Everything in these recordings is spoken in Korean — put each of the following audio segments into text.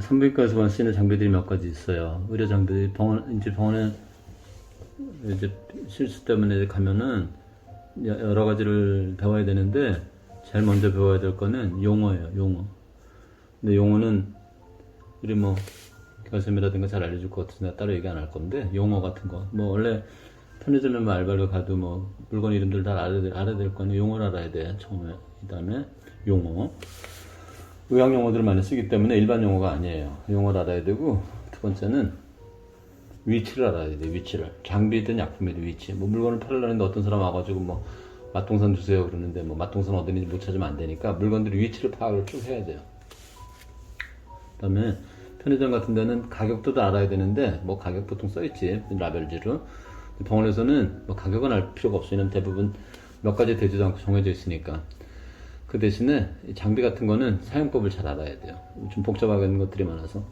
산부인과에서만 쓰이는 장비들이 몇 가지 있어요. 의료 장비들이 병원에 이제 실수 때문에 가면은 여러 가지를 배워야 되는데 제일 먼저 배워야 될 거는 용어예요. 용어. 근데 용어는 우리 뭐 교수님이라든가 잘 알려줄 것 같아서 내가 따로 얘기 안 할 건데 용어 같은 거 뭐 원래 편의점에 뭐 알바를 가도 뭐 물건 이름들 다 알아야 될 거는 용어를 알아야 돼. 처음에. 그 다음에 용어. 의학 용어들을 많이 쓰기 때문에 일반 용어가 아니에요. 용어를 알아야 되고, 두 번째는 위치를 알아야 돼. 위치를. 장비든 약품이든 위치. 뭐 물건을 팔려는데 어떤 사람 와가지고 뭐 맛동산 주세요 그러는데 뭐 맛동산 어디는지 못 찾으면 안 되니까 물건들의 위치를 파악을 쭉 해야 돼요. 그 다음에 편의점 같은 데는 가격도 알아야 되는데 뭐 가격 보통 써있지. 라벨지로. 병원에서는 뭐 가격은 알 필요가 없어요. 왜냐면 대부분 몇 가지 되지도 않고 정해져 있으니까. 그 대신에 장비 같은 거는 사용법을 잘 알아야 돼요. 좀 복잡하게 하는 것들이 많아서.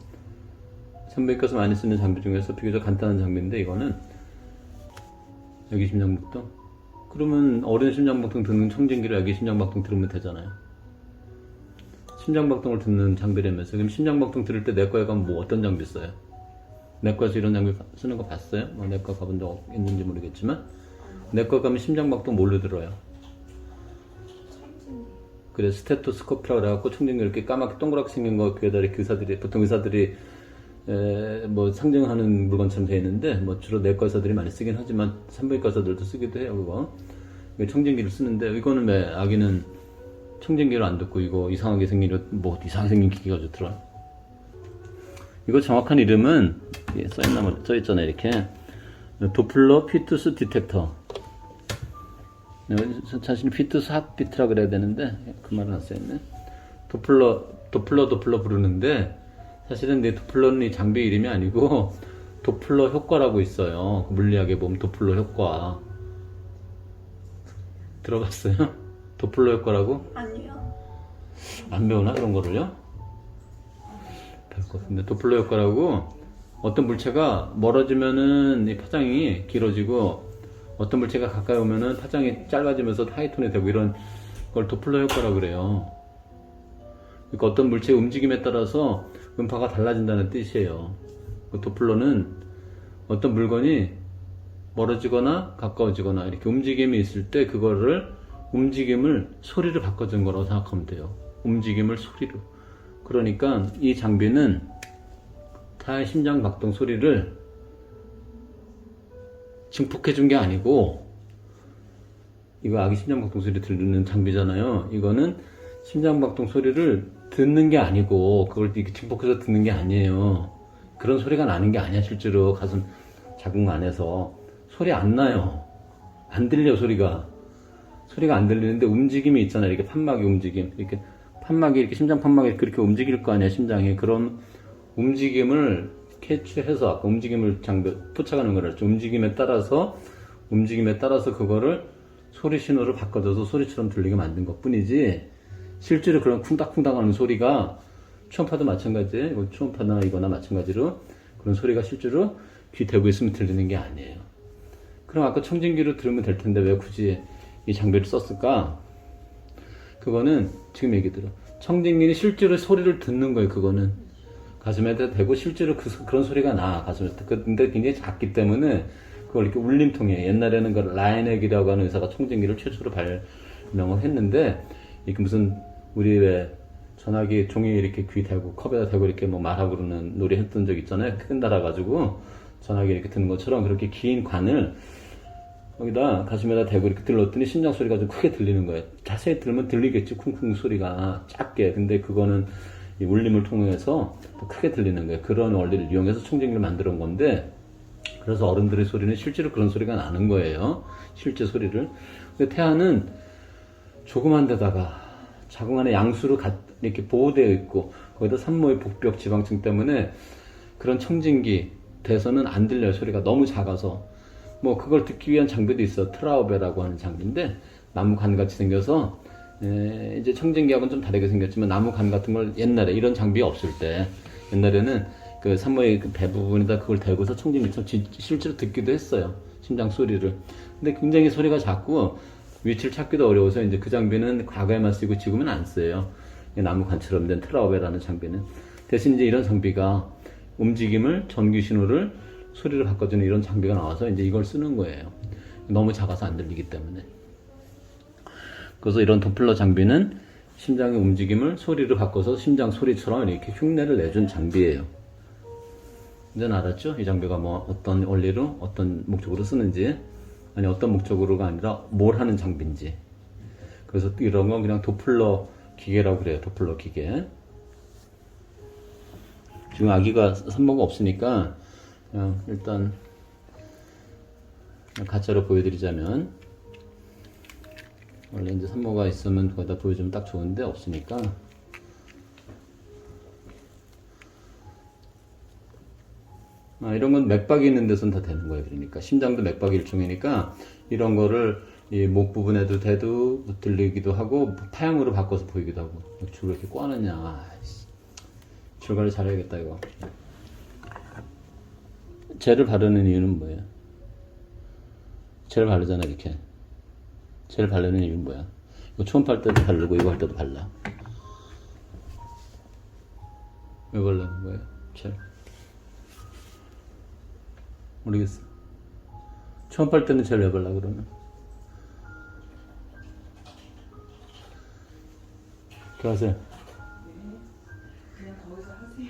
산부인과에서 많이 쓰는 장비 중에서 비교적 간단한 장비인데 이거는 여기 심장박동. 그러면 어른 심장박동 듣는 청진기를 여기 심장박동 들으면 되잖아요. 심장박동을 듣는 장비라면서. 그럼 심장박동 들을 때 내과에 가면 뭐 어떤 장비 써요? 내과에서 이런 장비 쓰는 거 봤어요? 뭐 내과 가본 적 있는지 모르겠지만 내과 가면 심장박동 뭘로 들어요? 그래 스테토스코프라고 그래갖고 청진기 이렇게 까맣게 동그랗게 생긴 거 귀에다 이렇게 의사들이 보통 의사들이 뭐 상징하는 물건처럼 되어 있는데 뭐 주로 내과 의사들이 많이 쓰긴 하지만 산부인과 의사들도 쓰기도 해요. 그거 청진기를 쓰는데 이거는 왜 아기는 청진기를 안 듣고 이거 이상하게 생긴 뭐 이상하게 생긴 기기가 좋더라. 이거 정확한 이름은 써있잖아요. 이렇게 도플러 피투스 디텍터. 자신이 피투스 핫비트라 그래야 되는데 그 말은 안 써있네. 도플러 부르는데 사실은 내 도플러는 이 장비 이름이 아니고 도플러 효과라고 있어요. 물리학에 보면 도플러 효과 들어봤어요? 도플러 효과라고? 아니요. 안 배우나 그런 거를요? 배울 것 같은데 도플러 효과라고 어떤 물체가 멀어지면은 이 파장이 길어지고 어떤 물체가 가까이 오면은 파장이 짧아지면서 하이톤이 되고 이런 걸 도플러 효과라고 그래요. 그러니까 어떤 물체의 움직임에 따라서 음파가 달라진다는 뜻이에요. 그 도플러는 어떤 물건이 멀어지거나 가까워지거나 이렇게 움직임이 있을 때 그거를 움직임을 소리를 바꿔준 거라고 생각하면 돼요. 움직임을 소리로. 그러니까 이 장비는 타의 심장 박동 소리를 증폭해 준 게 아니고 이거 아기 심장박동 소리 들리는 장비잖아요. 이거는 심장박동 소리를 듣는 게 아니고 그걸 이렇게 증폭해서 듣는 게 아니에요. 그런 소리가 나는 게 아니야. 실제로 가슴 자궁 안에서 소리 안 나요. 안 들려. 소리가 안 들리는데 움직임이 있잖아요. 이렇게 판막의 움직임, 이렇게 판막이 이렇게 심장 판막이 그렇게 움직일 거 아니야. 심장이. 그런 움직임을 캐치해서 아까 움직임을 포착하는 거라 했죠. 움직임에 따라서 그거를 소리 신호를 바꿔줘서 소리처럼 들리게 만든 것 뿐이지 실제로 그런 쿵닥쿵닥 하는 소리가 초음파도 마찬가지예요. 초음파나 이거나 마찬가지로 그런 소리가 실제로 귀 대고 있으면 들리는 게 아니에요. 그럼 아까 청진기로 들으면 될 텐데 왜 굳이 이 장비를 썼을까? 그거는 지금 얘기 들어. 청진기는 실제로 소리를 듣는 거예요. 그거는 가슴에다 대고 실제로 그런 소리가 나. 가슴에. 근데 굉장히 작기 때문에 그걸 이렇게 울림통에 옛날에는 그 라인액이라고 하는 의사가 청진기를 최초로 발명을 했는데 이게 무슨 우리 왜 전화기 종이 이렇게 귀 대고 컵에다 대고 이렇게 뭐 말하고 그러는 놀이 했던 적 있잖아요. 큰 달아가지고 전화기 이렇게 듣는 것처럼 그렇게 긴 관을 거기다 가슴에다 대고 이렇게 들렀더니 심장 소리가 좀 크게 들리는 거예요. 자세히 들으면 들리겠지. 쿵쿵 소리가 작게. 근데 그거는 이 울림을 통해서 더 크게 들리는 거예요. 그런 원리를 이용해서 청진기를 만들어 온 건데 그래서 어른들의 소리는 실제로 그런 소리가 나는 거예요. 실제 소리를. 근데 태아는 조그만 데다가 자궁 안에 양수로 이렇게 보호되어 있고 거기다 산모의 복벽 지방층 때문에 그런 청진기 대서는 안 들려요. 소리가 너무 작아서. 뭐 그걸 듣기 위한 장비도 있어. 트라우베라고 하는 장비인데 나무 관같이 생겨서 이제 청진기하고는 좀 다르게 생겼지만 나무 관 같은 걸 옛날에 이런 장비 없을 때 옛날에는 그 산모의 그 배 부분에다 그걸 대고서 청진기처럼 실제로 듣기도 했어요. 심장 소리를. 근데 굉장히 소리가 작고 위치를 찾기도 어려워서 이제 그 장비는 과거에만 쓰고 지금은 안 써요. 이 나무관처럼 된 트라우베라는 장비는. 대신 이제 이런 장비가 움직임을 전기 신호를 소리를 바꿔주는 이런 장비가 나와서 이제 이걸 쓰는 거예요. 너무 작아서 안 들리기 때문에. 그래서 이런 도플러 장비는 심장의 움직임을 소리를 바꿔서 심장 소리처럼 이렇게 흉내를 내준 장비예요. 이제는 알았죠? 이 장비가 뭐 어떤 원리로 어떤 목적으로 쓰는지, 아니 어떤 목적으로가 아니라 뭘 하는 장비인지. 그래서 이런 건 그냥 도플러 기계라고 그래요. 도플러 기계. 지금 아기가 산모가 없으니까 그냥 일단 가짜로 보여드리자면, 원래 이제 산모가 있으면 거기다 보여주면 딱 좋은데 없으니까 이런 건 맥박이 있는 데서는 다 되는 거예요. 그러니까 심장도 맥박이 일종이니까 이런 거를 이 목 부분에도 대도 들리기도 하고 타향으로 바꿔서 보이기도 하고. 줄을 이렇게 꽈느냐. 줄 관리 잘해야겠다 이거. 젤을 바르는 이유는 뭐예요? 젤을 바르잖아 이렇게. 젤을 바르는 이유는 뭐야? 이거 초음파 할 때도 바르고 이거 할 때도 발라. 왜 바르는 거예요? 젤. 모르겠어. 초음파 할 때는 젤 왜 발라 그러면? 하세요. 그냥 거기서 하세요.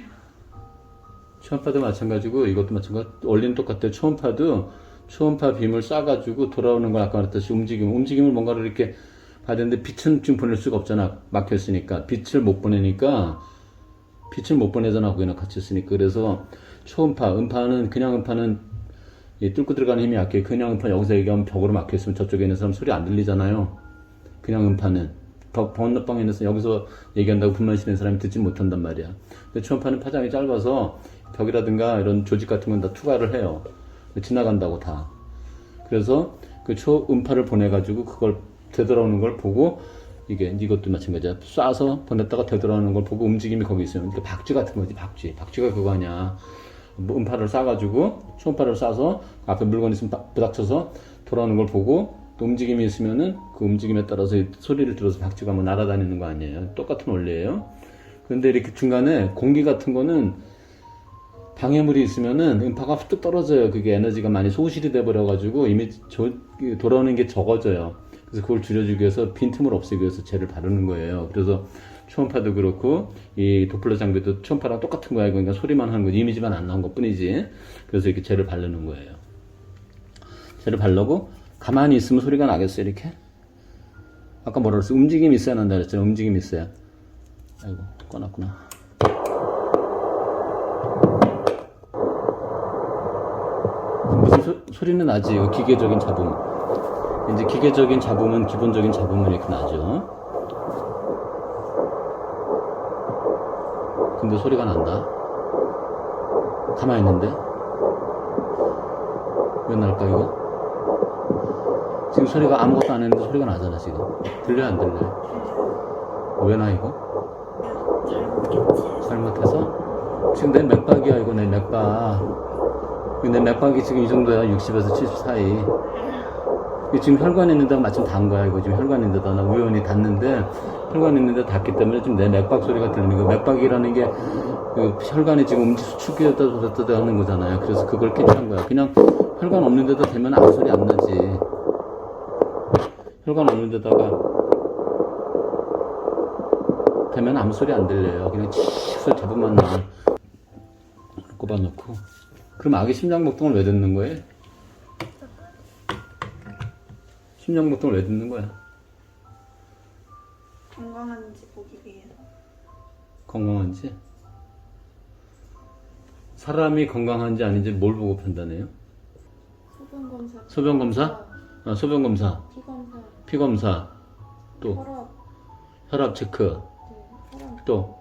초음파도 마찬가지고 이것도 마찬가지. 원리는 똑같아요. 초음파도 초음파 빔을 쏴가지고 돌아오는 건 아까 말했듯이 움직임을 뭔가를 이렇게 봐야 되는데 빛은 지금 보낼 수가 없잖아. 막혀있으니까. 빛을 못 보내잖아. 거기는 같이 있으니까. 그래서 초음파, 음파는, 그냥 음파는 뚫고 들어가는 힘이 약해. 그냥 음파 여기서 얘기하면 벽으로 막혀있으면 저쪽에 있는 사람 소리 안 들리잖아요. 그냥 음파는. 번호방에 있는 사람 여기서 얘기한다고 불만시는 사람이 듣지 못한단 말이야. 근데 초음파는 파장이 짧아서 벽이라든가 이런 조직 같은 건 다 투과를 해요. 지나간다고 다. 그래서 그 초음파를 보내가지고 그걸 되돌아오는 걸 보고, 이것도 마찬가지야. 쏴서 보냈다가 되돌아오는 걸 보고 움직임이 거기 있으면, 그러니까 박쥐 같은 거지, 박쥐. 박쥐가 그거 아니야. 뭐 음파를 쏴가지고, 초음파를 쏴서 앞에 물건 있으면 부닥쳐서 돌아오는 걸 보고, 또 움직임이 있으면은 그 움직임에 따라서 소리를 들어서 박쥐가 뭐 날아다니는 거 아니에요. 똑같은 원리예요. 그런데 이렇게 중간에 공기 같은 거는 방해물이 있으면은 음파가 뚝 떨어져요. 그게 에너지가 많이 소실이 돼버려가지고 이미 돌아오는 게 적어져요. 그래서 그걸 줄여주기 위해서 빈틈을 없애기 위해서 젤을 바르는 거예요. 그래서 초음파도 그렇고 이 도플러 장비도 초음파랑 똑같은 거야. 그러니까 소리만 하는 거지, 이미지만 안 나온 것 뿐이지. 그래서 이렇게 젤을 바르는 거예요. 젤을 바르고 가만히 있으면 소리가 나겠어요. 이렇게. 아까 뭐라 그랬어? 움직임이 있어야 난다 그랬잖아. 움직임이 있어야. 아이고 꺼놨구나. 무슨 소리는 나지. 이거 기계적인 잡음. 이제 기계적인 잡음은, 기본적인 잡음은 이렇게 나죠. 근데 소리가 난다. 가만히 있는데 왜 날까 이거? 지금 소리가 아무것도 안 했는데 소리가 나잖아. 지금 들려요 안 들려요? 왜 나 이거? 잘못해서? 지금 내 맥박이야. 이거 내 맥박. 내 맥박이 지금 이 정도야. 60에서 70 사이. 지금 혈관 있는 데가 마침 닿은 거야. 이거 지금 혈관 있는 데다 나 우연히 닿는데, 혈관 있는 데 닿기 때문에 지금 내 맥박 소리가 들리는 거. 맥박이라는 게 그 혈관이 지금 움직 수축이었다 저랬다 하는 거잖아요. 그래서 그걸 캐치한 거야. 그냥 혈관 없는 데다 대면 아무 소리 안 나지. 혈관 없는 데다가 대면 아무 소리 안 들려요. 그냥 치익 소리 대부분만 나. 꼽아놓고. 그럼 아기 심장박동을 왜 듣는 거예요? 심장박동을 왜 듣는 거야? 건강한지 보기 위해서. 건강한지? 사람이 건강한지 아닌지 뭘 보고 판단해요? 소변검사. 소변검사? 소변검사. 피검사. 피검사. 또 혈압. 혈압 체크. 네, 혈압. 또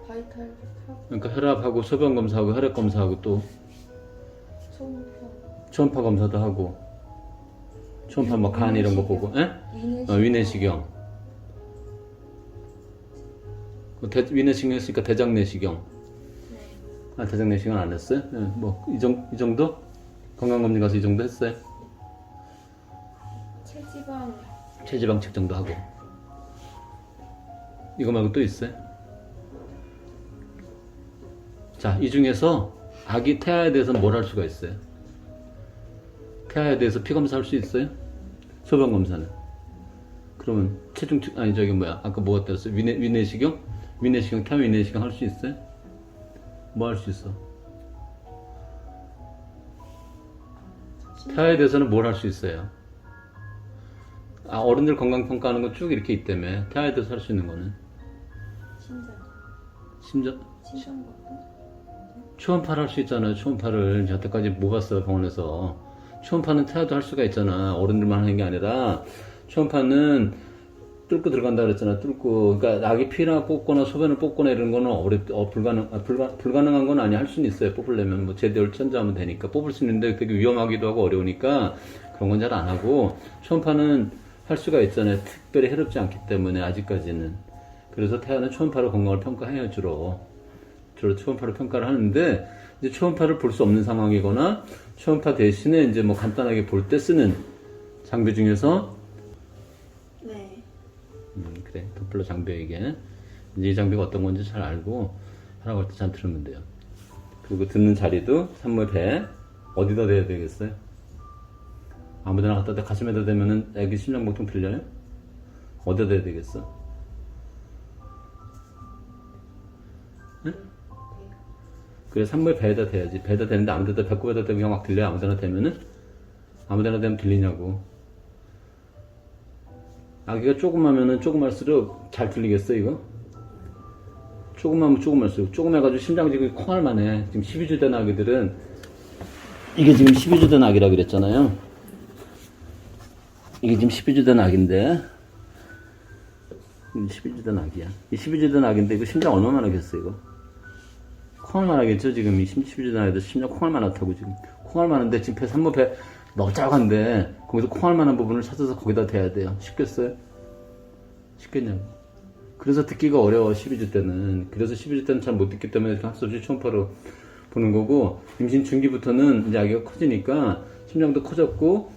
그러니까 바이탈 체크. 그러니까 혈압하고 소변검사하고 혈액검사하고 또 초음파. 초음파 검사도 하고. 초음파 뭐 간 이런 거 보고. 예? 위내시경. 위내시경 했으니까 대장내시경. 대장내시경 안 했어요? 예, 뭐 이 정도? 건강검진 가서 이 정도 했어요? 체지방. 체지방 측정도 하고. 이거 말고 또 있어요? 자, 이 중에서 아기 태아에 대해서는 뭘 할 수가 있어요? 태아에 대해서 피검사 할 수 있어요? 소변 검사는? 그러면 체중, 아니 저기 뭐야, 아까 뭐가 때렸어요? 위내시경? 위내시경, 태아 위내시경 할 수 있어요? 뭐 할 수 있어? 태아에 대해서는 뭘 할 수 있어요? 아, 어른들 건강 평가하는 건 쭉 이렇게 있다며. 태아에 대해서 할 수 있는 거는 심장 심장 초음파를 할 수 있잖아요. 초음파를 여태까지 못 봤어요, 병원에서. 초음파는 태아도 할 수가 있잖아. 어른들만 하는 게 아니라 초음파는 뚫고 들어간다 그랬잖아. 뚫고. 그러니까 아기 피나 뽑거나 소변을 뽑거나 이런 거는 불가능한 건 아니야. 할 수는 있어요. 뽑으려면 뭐 제대로 천자하면 되니까 뽑을 수 있는데 되게 위험하기도 하고 어려우니까 그런 건 잘 안 하고 초음파는 할 수가 있잖아요. 특별히 해롭지 않기 때문에 아직까지는. 그래서 태아는 초음파로 건강을 평가해요, 주로 초음파로 평가를 하는데, 이제 초음파를 볼 수 없는 상황이거나 초음파 대신에 이제 뭐 간단하게 볼 때 쓰는 장비 중에서 네. 그래, 도플러 장비에게 이제 이 장비가 어떤 건지 잘 알고 하라고 할 때 잘 들으면 돼요. 그리고 듣는 자리도 산모 배 어디다 대야 되겠어요? 아무데나 갖다 대, 가슴에다 대면은 애기 심장박동 들려요? 어디다 대야 되겠어? 응? 그래, 산모의 배에다 대야지. 배에다 대는데 아무데나 배꼽에다 대면 그냥 막 들려요? 아무데나 대면은? 아무데나 대면 들리냐고. 아기가 조그마면은 조그말수록 잘 들리겠어, 이거? 조그마면 조그말수록. 조그매가지고 심장 지금 콩알만 해. 지금 12주 된 아기들은, 이게 지금 12주 된 아기라 그랬잖아요. 이게 지금 12주 된 아기인데, 12주 된 아기야. 이 12주 된 아기인데, 이거 심장 얼마나 하겠어, 이거? 콩알만 하겠죠, 지금. 이 12주 된 아기들 심장 콩알만 하다고, 지금. 콩알만 하는데, 지금 배, 산모 배, 너무 작은데, 거기서 콩알만한 부분을 찾아서 거기다 대야 돼요. 쉽겠어요? 쉽겠냐고. 그래서 듣기가 어려워, 12주 때는. 그래서 12주 때는 잘 못 듣기 때문에 이렇게 할 수 없이 초음파로 보는 거고, 임신 중기부터는 이제 아기가 커지니까, 심장도 커졌고,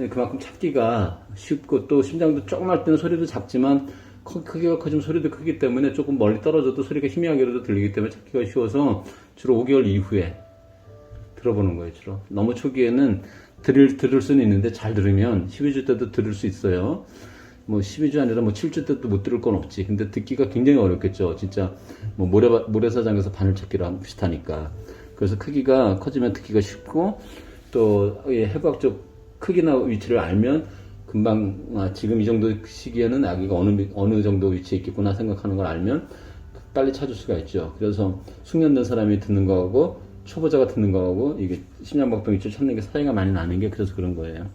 그만큼 찾기가 쉽고, 또 심장도 조금 할 때는 소리도 작지만, 크기가 커지면 소리도 크기 때문에 조금 멀리 떨어져도 소리가 희미하게라도 들리기 때문에 찾기가 쉬워서 주로 5개월 이후에 들어보는 거예요, 주로. 너무 초기에는 들을 수는 있는데 잘 들으면 12주 때도 들을 수 있어요. 뭐 12주 아니라 뭐 7주 때도 못 들을 건 없지. 근데 듣기가 굉장히 어렵겠죠. 진짜 뭐 모래사장에서 바늘 찾기랑 비슷하니까. 그래서 크기가 커지면 듣기가 쉽고, 또 해부학적 크기나 위치를 알면 금방 지금 이 정도 시기에는 아기가 어느 정도 위치에 있겠구나 생각하는 걸 알면 빨리 찾을 수가 있죠. 그래서 숙련된 사람이 듣는 거하고 초보자가 듣는 거하고 이게 심장박동 위치를 찾는 게 차이가 많이 나는 게 그래서 그런 거예요.